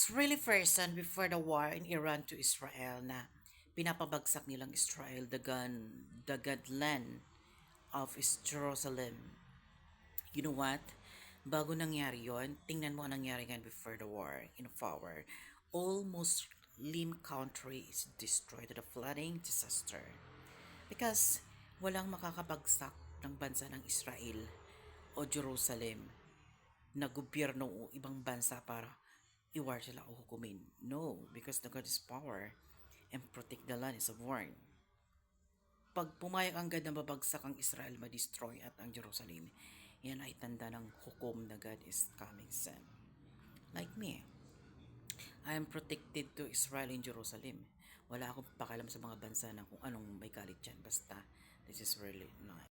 It's really person before the war in Iran to Israel na pinapabagsak nilang Israel, the God land of Jerusalem. You know what? Bago nangyari yon, tingnan mo ang nangyari ngayon before the war in power. All Muslim country is destroyed to the flooding disaster. Because walang makakabagsak ng bansa ng Israel o Jerusalem na gobyerno o ibang bansa para i-war sila o hukumin. No, because the God is power and protect the land is a warn. Pag pumayag ang God na babagsak ang Israel, ma-destroy at ang Jerusalem, yan ay tanda ng hukom na God is coming soon. Like me, I am protected to Israel in Jerusalem. Wala akong pakialam sa mga bansa na kung anong may galit dyan. Basta, this is really nice.